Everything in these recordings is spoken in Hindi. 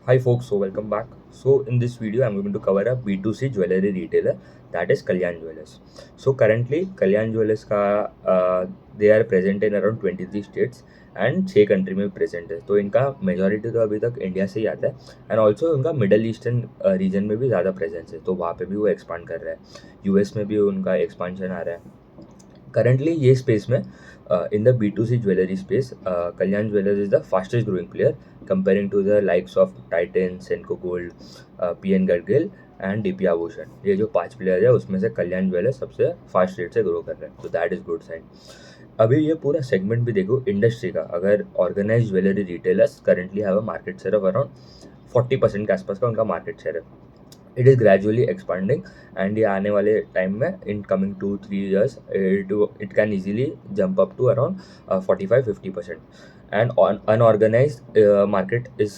Hi folks, so welcome back. So in this video, I'm going to cover a B2C jewelry retailer that is Kalyan Jewellers. So currently Kalyan Jewellers का they are present in around 23 states and 6 country में प्रेजेंट है. तो इनका मेजॉरिटी तो अभी तक इंडिया से ही आता है एंड ऑल्सो उनका मिडल ईस्टर्न रीजन में भी ज़्यादा प्रेजेंस है. तो वहाँ पे भी वो एक्सपांड कर रहा है. यूएस में भी उनका एक्सपांशन आ रहा है. Currently, ये स्पेस में in the B2C jewelry space, Kalyan Jewellers is the fastest growing player comparing to the likes of Titan, Senco Gold, PN Gadgil and DP आभूषण. ये जो 5 प्लेयर है उसमें से कल्याण ज्वेलर्स सबसे फास्ट रेट से ग्रो कर रहे हैं. तो दैट इज गुड साइन. अभी ये पूरा सेगमेंट भी देखो इंडस्ट्री का. अगर organise jewellery retailers currently have a market share of around 40% के आसपास का उनका मार्केट शेयर है. It is gradually expanding and ये आने वाले टाइम में in coming 2-3 years it can easily jump up to around 45-50%. And on unorganized market is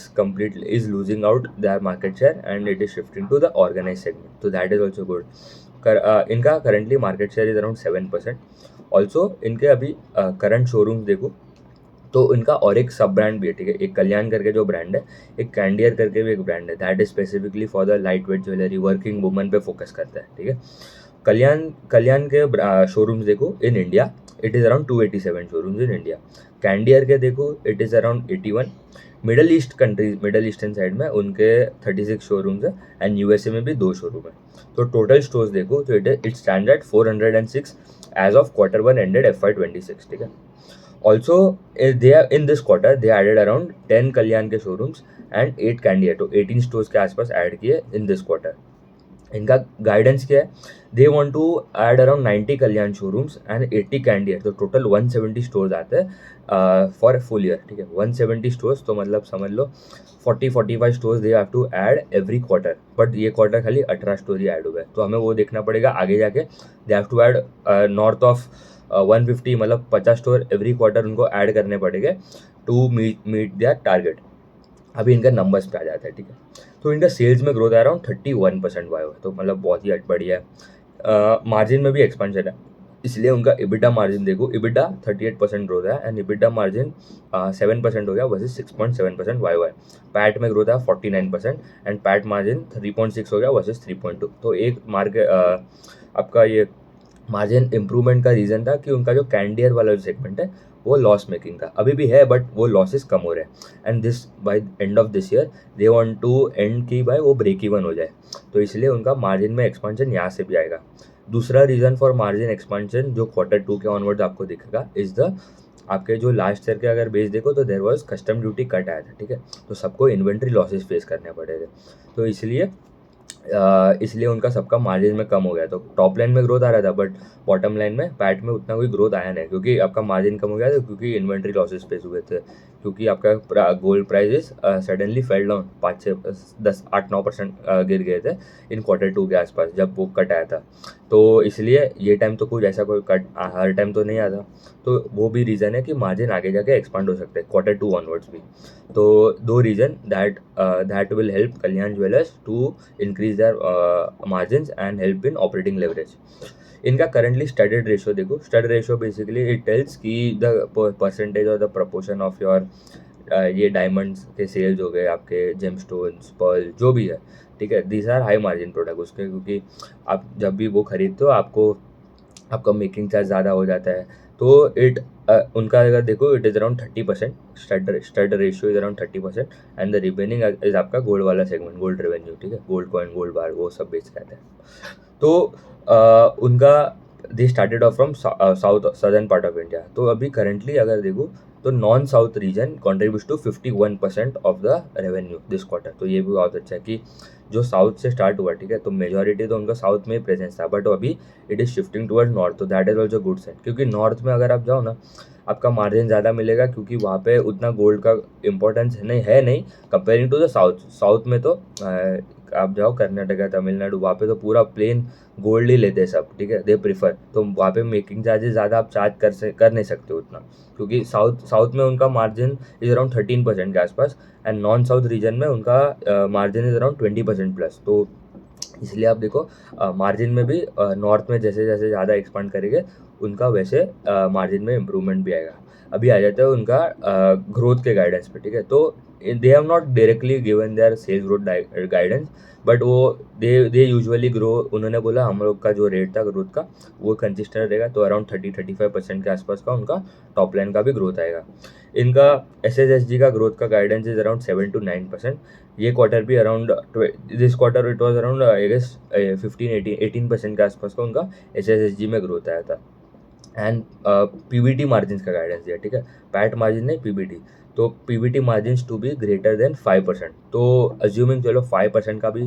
losing out their market share and it is shifting to the organized segment. So that is also good. इनका currently market share is around 7%. Also इनके अभी current showrooms देखो तो इनका और एक सब ब्रांड भी है. ठीक है, एक कल्याण करके जो ब्रांड है, एक कैंडियर करके भी एक ब्रांड है. That is specifically for the light weight jewellery working woman पे फोकस करता है. ठीक है, कल्याण कल्याण के शोरूम्स देखो in India it is around 287 showrooms in India. Candere के देखो it is around 81. Middle Eastern side में उनके 36 शोरूम्स है एंड यूएसए में भी 2 शोरूम है. तो टोटल स्टोर्स देखो तो it stand at 406 as of Q1 ended FY26. ठीक है. Also, they are in this quarter they added around 10 कल्याण के शोरूम्स एंड 8 कैंडिया. तो 18 स्टोर्स के आसपास ऐड किए इन दिस क्वार्टर. इनका गाइडेंस क्या है? They want to add around 90 Kalyan showrooms and 80 Candere. तो टोटल 170 स्टोर्स आते हैं फॉर फुल ईयर. ठीक है, 170 स्टोर्स तो मतलब समझ लो 40-45 stores they have to add every quarter. But ये क्वार्टर खाली 18 स्टोर ही ऐड हुए हैं. तो हमें वो देखना पड़ेगा आगे जाके. They have to add north of 150 मतलब 50 स्टोर एवरी क्वार्टर उनको ऐड करने पड़ेंगे टू मीट देयर टारगेट. अभी इनका नंबर्स पे आ जाता है. ठीक है, तो इनका सेल्स में ग्रोथ आ रहा हूँ 31% वाई. तो मतलब बहुत ही बढ़िया है. मार्जिन में भी एक्सपेंशन है, इसलिए उनका इबिडा मार्जिन देखो. इबिडा 38% ग्रोथ है एंड इबिडा मार्जिन 7% हो गया वर्सेस 6.7% वाई. पैट में ग्रोथ है 49% एंड पैट मार्जिन 3.6 हो गया वर्सेस 3.2. तो एक आपका ये मार्जिन इम्प्रूवमेंट का रीज़न था कि उनका जो कैंडियर वाला जो सेगमेंट है वो लॉस मेकिंग था. अभी भी है बट वो लॉसेस कम हो रहे हैं and this by end of this year they want to end की बाय वो ब्रेक इवन हो जाए. तो इसलिए उनका मार्जिन में एक्सपेंशन यहाँ से भी आएगा. दूसरा रीज़न फॉर मार्जिन एक्सपेंशन जो Q2 के ऑनवर्ड्स आपको दिखेगा इज़ द आपके जो लास्ट ईयर के अगर बेस देखो तो there was custom duty cut आया था. ठीक है, तो सबको इन्वेंट्री लॉसेस फेस करने पड़े थे. तो इसलिए उनका सबका मार्जिन में कम हो गया. तो टॉप लाइन में ग्रोथ आ रहा था बट बॉटम लाइन में पैट में उतना कोई ग्रोथ आया नहीं क्योंकि आपका मार्जिन कम हो गया था क्योंकि इन्वेंट्री लॉसेस फेस हुए थे. क्योंकि आपका gold prices suddenly fell down 5-10-8-9% गिर गए थे इन Q2 के आसपास जब वो कट आया था. तो इसलिए ये टाइम तो कुछ ऐसा कोई कट हर टाइम तो नहीं आता. तो वो भी रीज़न है कि मार्जिन आगे जाके एक्सपांड हो सकते हैं Q2 ऑनवर्ड्स भी. तो 2 reason that will help Kalyan Jewellers to increase their margins and help in operating leverage. इनका करंटली स्टडेड रेशियो देखो. Stud ratio basically it tells कि द परसेंटेज और द प्रपोर्शन ऑफ योर ये डायमंड्स के सेल्स हो गए, आपके जेम स्टोन्स, पर्ल जो भी है. ठीक है, these are high margin product उसके, क्योंकि आप जब भी वो खरीदते हो आपका मेकिंग चार्ज ज़्यादा हो जाता है. तो उनका अगर देखो it is around 30%. Stud ratio is around 30% and the remaining is आपका गोल्ड वाला सेगमेंट, गोल्ड रेवेन्यू. ठीक है, गोल्ड कॉइन, गोल्ड बार वो सब बेच रहते हैं. तो उनका they started off from south southern part of India. तो अभी करेंटली अगर देखो तो non south region contribute to 51% of the revenue this quarter. तो ये भी बहुत अच्छा है कि जो साउथ से स्टार्ट हुआ. ठीक है, तो मेजॉरिटी तो उनका साउथ में ही प्रेजेंस था बट अभी it is shifting toward north. तो that is also good sign क्योंकि नॉर्थ में अगर आप जाओ ना आपका मार्जिन ज़्यादा मिलेगा क्योंकि वहाँ पे उतना गोल्ड का इम्पोर्टेंस नहीं कंपेयरिंग टू द साउथ में. तो आप जाओ कर्नाटका, तमिलनाडु, वहाँ पे तो पूरा प्लेन गोल्ड ही लेते हैं सब. ठीक है, दे प्रीफर. तो वहाँ पे मेकिंग चार्जेस ज़्यादा आप चार्ज कर नहीं सकते उतना क्योंकि साउथ में उनका मार्जिन इज अराउंड 13% के आसपास एंड नॉन साउथ रीजन में उनका मार्जिन इज अराउंड 20% प्लस. तो इसलिए आप देखो मार्जिन में भी नॉर्थ में जैसे जैसे ज़्यादा एक्सपांड करेंगे उनका वैसे मार्जिन में इम्प्रूवमेंट भी आएगा. अभी आ जाता है उनका ग्रोथ के गाइडेंस पे. ठीक है, तो they have not directly given their sales growth guidance, but वो दे यूजुअली ग्रो, उन्होंने बोला हम लोग का जो रेट था ग्रोथ का वो कंसिस्टेंट रहेगा, तो अराउंड 30-35% के आसपास का उनका टॉप लाइन का भी ग्रोथ आएगा। इनका SSSG का ग्रोथ का गाइडेंस इज अराउंड 7-9%। ये क्वार्टर भी around, this quarter it was around I guess 15-18% के आसपास का उनका SSSG में ग्रोथ आया था। एंड PBT मार्जिन का गाइडेंस दिया, ठीक है, पैट मार्जिन नहीं PBT। तो PBT margin to be greater than 5%, तो अज्यूमिंग चलो 5% का भी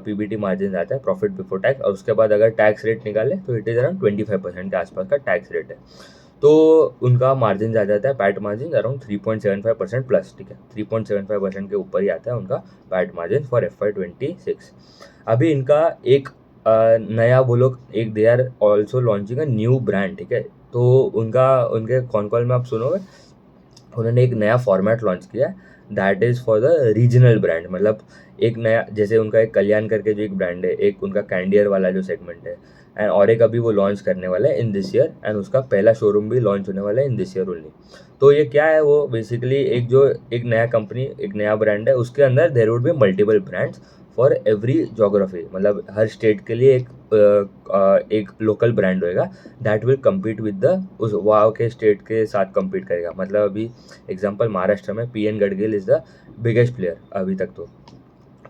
PBT मार्जिन आता है, प्रॉफिट बिफोर टैक्स, और उसके बाद अगर टैक्स रेट निकाले तो इट इज़ अराउंड 25% के आसपास का टैक्स रेट है। तो उनका मार्जिन आ जाता है पैट मार्जिन अराउंड 3.75% प्लस, ठीक है, 3.75% के ऊपर ही आता है उनका पैट मार्जिन फॉर FY26। अभी इनका एक नया वो लोग एक they are also launching a new brand, ठीक है, तो उनका उनके कॉन कॉल में आप सुनोगे, उन्होंने एक नया फॉर्मेट लॉन्च किया, that is for the regional brand. मतलब एक नया, जैसे उनका एक कल्याण करके जो एक ब्रांड है, एक उनका कैंडियर वाला जो सेगमेंट है, एंड और एक अभी वो लॉन्च करने वाला है इन दिस ईयर, एंड उसका पहला शोरूम भी लॉन्च होने वाला है इन दिस ईयर ओनली। तो ये क्या है, वो बेसिकली एक जो एक नया कंपनी, एक नया ब्रांड है, उसके अंदर there would be multiple brands for every geography, मतलब हर स्टेट के लिए एक लोकल ब्रांड होएगा that will compete with the उस वहाँ के स्टेट के साथ कम्पीट करेगा। मतलब अभी एग्जांपल महाराष्ट्र में PN Gadgil is the biggest player अभी तक,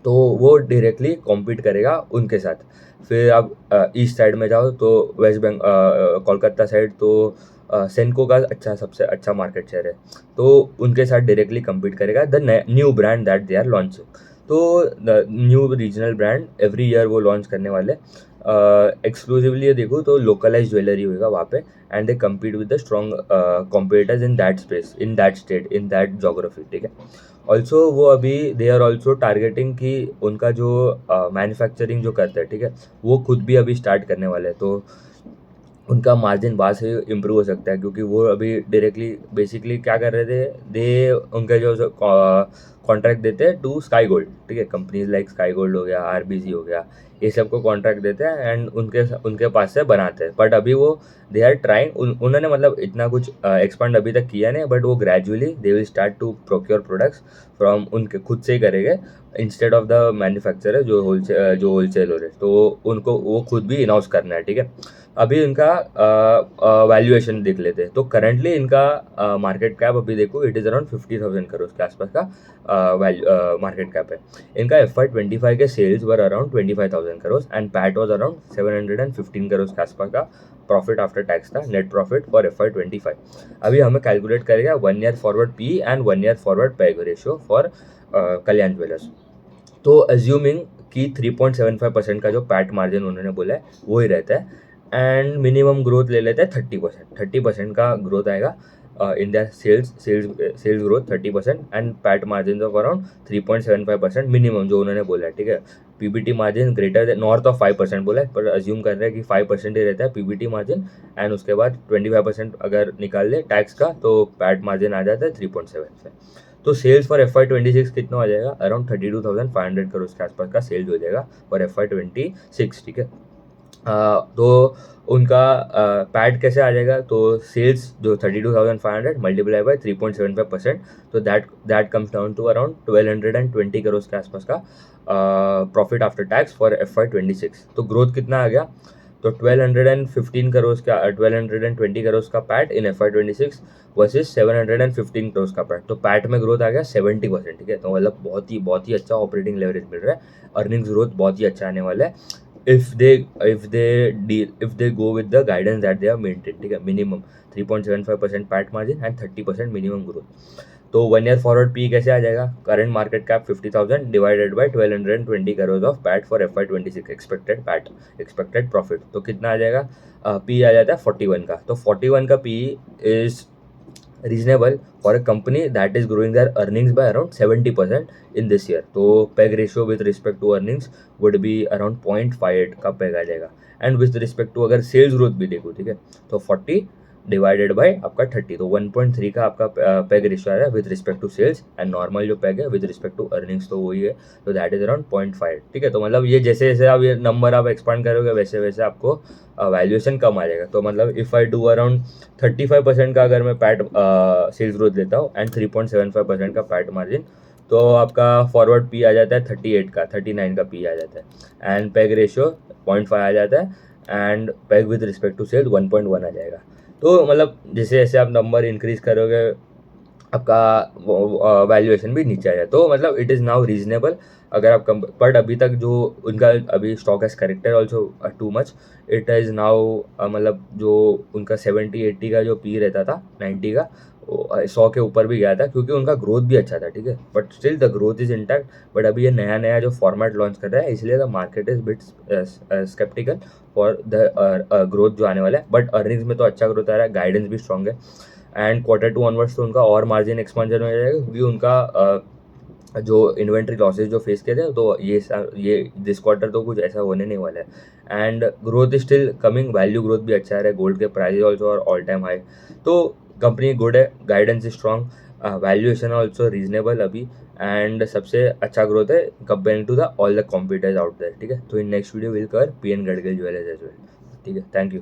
तो वो डायरेक्टली कॉम्पीट करेगा उनके साथ। फिर आप ईस्ट साइड में जाओ तो वेस्ट कोलकाता साइड, तो सेनको का सबसे अच्छा मार्केट शेयर है, तो उनके साथ डायरेक्टली कम्पीट करेगा the new brand that they are launching. तो the new regional brand every year वो लॉन्च करने वाले, एक्सक्लूसिवली देखो तो लोकलाइज ज्वेलरी होगा वहाँ पे, and they compete with the strong competitors in that space, in that state, in that geography, ठीक है। ऑल्सो वो अभी दे आर ऑल्सो टारगेटिंग कि उनका जो मैन्युफैक्चरिंग जो करता है, ठीक है, वो खुद भी अभी स्टार्ट करने वाले हैं, तो उनका मार्जिन वहाँ से इम्प्रूव हो सकता है, क्योंकि वो अभी डायरेक्टली बेसिकली क्या कर रहे थे, दे उनके जो कॉन्ट्रैक्ट देते हैं टू स्काई गोल्ड, ठीक है, कंपनीज लाइक स्काई गोल्ड हो गया, RBC हो गया, ये सब को कॉन्ट्रैक्ट देते हैं एंड उनके पास से बनाते हैं। बट अभी वो दे आर ट्राइंग, उन्होंने मतलब इतना कुछ एक्सपांड अभी तक किया नहीं, बट वो gradually they will start to procure products from उनके खुद से ही करेंगे, इंस्टेड ऑफ द मैन्युफैक्चरर जो होलसेल हो रहे, तो उनको वो खुद भी इनहाउस करना है, ठीक है। अभी इनका वैल्यूएशन देख लेते हैं, तो करंटली इनका मार्केट कैप अभी देखो इट इज़ अराउंड 50,000 करोड़ के आसपास का मार्केट कैप है। इनका FY25 के sales were around 25,000 crore and PAT was around 715 crore के आसपास का प्रॉफिट आफ्टर टैक्स था, नेट प्रॉफिट फॉर FY25। अभी हमें कैलकुलेट करेगा 1 year forward PE and 1 year forward PEG ratio for Kalyan Jewellers. तो अज्यूमिंग कि 3.75% का जो पैट मार्जिन उन्होंने बोला है वो ही रहता है, एंड मिनिमम ग्रोथ ले लेते हैं 30% का ग्रोथ आएगा in the sales growth 30% and PAT margin of around 3.75% minimum जो उन्होंने बोला है, ठीक है। PBT margin greater than north of 5% बोला है, पर अज्यूम कर रहे हैं कि 5% ही रहता है PBT मार्जिन, एंड उसके बाद 25% अगर निकाल ले टैक्स का तो पैट मार्जिन आ जाता है 3.7 से। तो सेल्स फॉर FY26 कितना हो जाएगा, अराउंड 32,500 करोड़ के आसपास का सेल्स हो जाएगा फॉर FY26, ठीक है। तो उनका पैट कैसे आ जाएगा, तो सेल्स जो 32,500 मल्टीप्लाई बाय 3.75%, तो that comes down to around 1,220 crore के आसपास का profit after tax for FY26। तो ग्रोथ कितना आ गया, तो 1,215 करोड़ का 1,220 करोड़ का पैट इन FY26 वर्सेस 715 करोड़ का पैट, तो पैट में ग्रोथ आ गया 70%, ठीक है। तो मतलब बहुत ही अच्छा ऑपरेटिंग लेवरेज मिल रहा है, अर्निंग्स ग्रोथ बहुत ही अच्छा आने वाला है if they go with the guidance that they have maintained, ठीक है, minimum 3.75% PAT margin and 30% minimum growth. तो 1 ईयर फॉरवर्ड पी कैसे आ जाएगा, current market cap 50,000 divided by 1,220 crore of PAT for FY26 expected profit, तो कितना आ जाएगा, पी आ जाता है 41 का, तो 41 का P is reasonable for a company that is growing their earnings by around 70% in this year। तो PEG ratio with respect to earnings would be around 0.58 का PEG आ जाएगा, एंड विथ रिस्पेक्ट टू अगर सेल्स ग्रोथ भी देखो, ठीक है, तो 40 डिवाइडेड बाय आपका 30, तो 1.3 का आपका पेग रेशियो आ रहा है with respect to sales, and normal जो पेग है विद रिस्पेक्ट टू अर्निंग्स तो वही है, तो दैट इज अराउंड 0.5। ठीक है, तो मतलब ये जैसे जैसे आप ये नंबर आप एक्सपांड करोगे वैसे वैसे आपको वैल्यूएशन कम आ जाएगा। तो मतलब इफ़ आई डू अराउंड 35% का अगर मैं पैट सेल्स ग्रोथ लेता हूँ एंड 3.75% का पैट मार्जिन, तो आपका फॉरवर्ड पी आ जाता है 38 का, 39 का पी आ जाता है, एंड पेग रेशियो 0.5 आ जाता है, and PEG with respect to sales 1.1 आ जाएगा। तो मतलब जैसे जैसे आप नंबर इंक्रीज करोगे आपका वैल्यूएशन भी नीचे आ जाए, तो मतलब इट इज़ नाउ रीजनेबल। अगर आप कम, बट अभी तक जो उनका अभी stock has corrected also too much, it is now मतलब जो उनका 70-80 का जो पी रहता था, 90 का, 100 के ऊपर भी गया था क्योंकि उनका ग्रोथ भी अच्छा था। ठीक है, but still the growth is intact. But अभी ये नया नया जो फॉर्मेट लॉन्च कर रहा है, इसलिए the market is bit sceptical for the growth जो आने वाला है। बट अर्निंग्स में तो अच्छा ग्रोथ आ रहा है, गाइडेंस भी स्ट्रॉन्ग है, एंड Q2 ऑनवर्ड्स तो उनका और मार्जिन एक्सपेंशन हो जाएगा क्योंकि उनका जो इन्वेंट्री लॉसेज जो फेस किए थे, तो ये दिस क्वार्टर तो कुछ ऐसा होने नहीं वाला है, and growth is still coming, value growth भी अच्छा आ रहा है, गोल्ड के प्राइस ऑल्सो और ऑल टाइम हाई। तो कंपनी गुड है, guidance is strong, valuation also reasonable अभी, एंड सबसे अच्छा ग्रोथ है comparing to the all the competitors out there. ठीक है, तो in next video will cover P N Gadkari jewellers as well. ठीक है, थैंक यू।